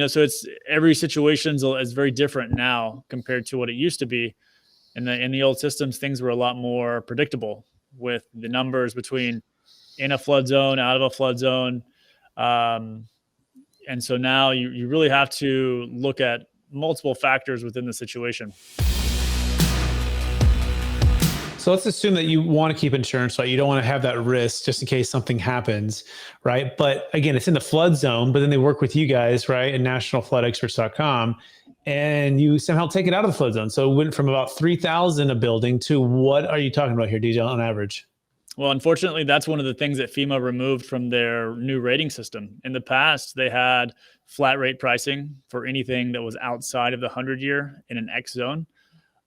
So it's every situation is very different now compared to what it used to be. In the old systems, things were a lot more predictable with the numbers between in a flood zone, out of a flood zone. Um, and so now you really have to look at multiple factors within the situation. So let's assume that you want to keep insurance, right? You don't want to have that risk just in case something happens, right? But again, it's in the flood zone, but then they work with you guys, right? At nationalfloodexperts.com, and you somehow take it out of the flood zone. So it went from about 3,000 a building to what are you talking about here, DJ, on average? Well, unfortunately, that's one of the things that FEMA removed from their new rating system. In the past, they had flat rate pricing for anything that was outside of the 100-year in an X zone,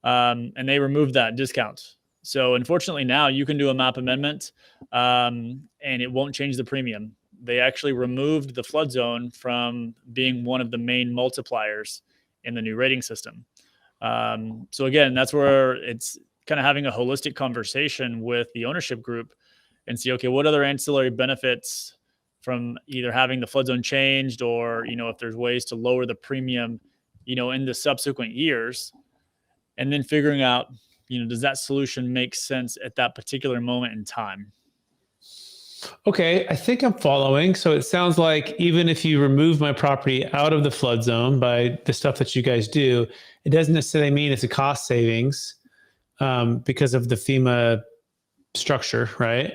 and they removed that discount. So unfortunately now you can do a map amendment and it won't change the premium. They actually removed the flood zone from being one of the main multipliers in the new rating system. So again, that's where it's kind of having a holistic conversation with the ownership group and see, okay, what other ancillary benefits from either having the flood zone changed or, if there's ways to lower the premium, in the subsequent years, and then figuring out, does that solution make sense at that particular moment in time? Okay, I think I'm following. So it sounds like even if you remove my property out of the flood zone by the stuff that you guys do, it doesn't necessarily mean it's a cost savings because of the FEMA structure, right?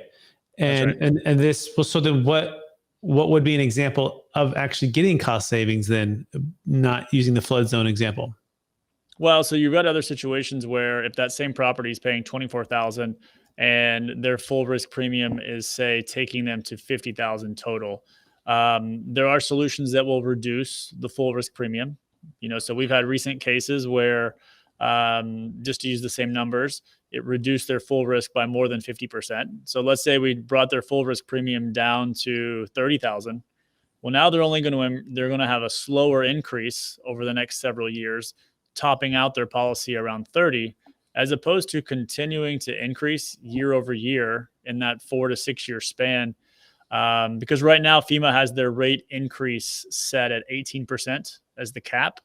And right. and this, well, so then what would be an example of actually getting cost savings then, not using the flood zone example? Well, so you've got other situations where if that same property is paying $24,000 and their full risk premium is, say, taking them to $50,000 total, there are solutions that will reduce the full risk premium. So we've had recent cases where, just to use the same numbers, it reduced their full risk by more than 50%. So let's say we brought their full risk premium down to $30,000. Well, now they're going to have a slower increase over the next several years, topping out their policy around 30, as opposed to continuing to increase year over year in that 4 to 6 year span. Because right now FEMA has their rate increase set at 18% as the cap.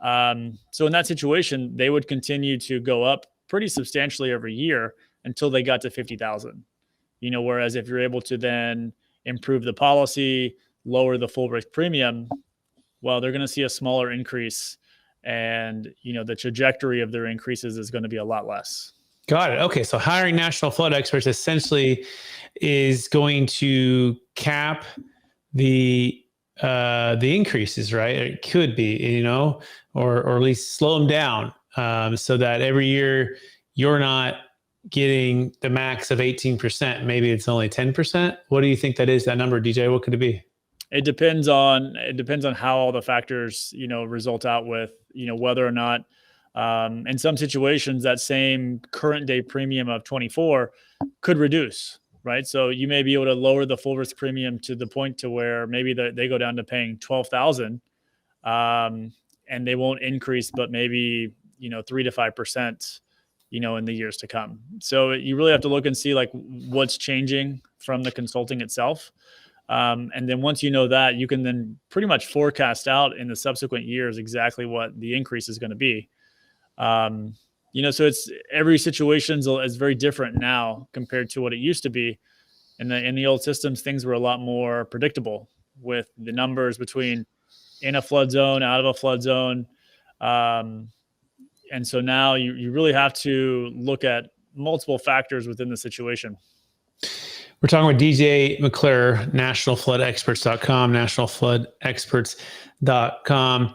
So in that situation, they would continue to go up pretty substantially every year until they got to 50,000. Whereas if you're able to then improve the policy, lower the full risk premium, well, they're going to see a smaller increase, and the trajectory of their increases is going to be a lot less. Got it. Okay, so hiring national flood experts essentially is going to cap the increases, right? It could be, or at least slow them down, so that every year you're not getting the max of 18%. Maybe it's only 10%. What do you think that is? That number, DJ? What could it be? It depends on how all the factors, result out with, whether or not, in some situations, that same current day premium of 24 could reduce, right? So you may be able to lower the full risk premium to the point to where maybe they go down to paying 12,000, and they won't increase, but maybe, 3 to 5%, in the years to come. So you really have to look and see like what's changing from the consulting itself. And then once you know that, you can then pretty much forecast out in the subsequent years exactly what the increase is going to be. So it's every situation is very different now compared to what it used to be. In the old systems, things were a lot more predictable with the numbers between in a flood zone, out of a flood zone. And so now you really have to look at multiple factors within the situation. We're talking with DJ McClure, nationalfloodexperts.com, nationalfloodexperts.com.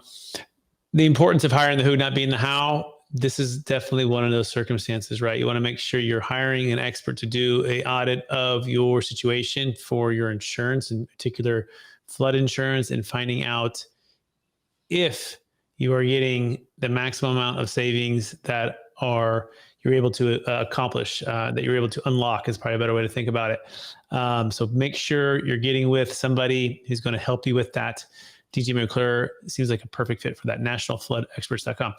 The importance of hiring the who, not being the how. This is definitely one of those circumstances, right? You want to make sure you're hiring an expert to do an audit of your situation for your insurance, in particular flood insurance, and finding out if you are getting the maximum amount of savings that you're able to accomplish, that you're able to unlock is probably a better way to think about it. So make sure you're getting with somebody who's going to help you with that. DJ McClure seems like a perfect fit for that. nationalfloodexperts.com.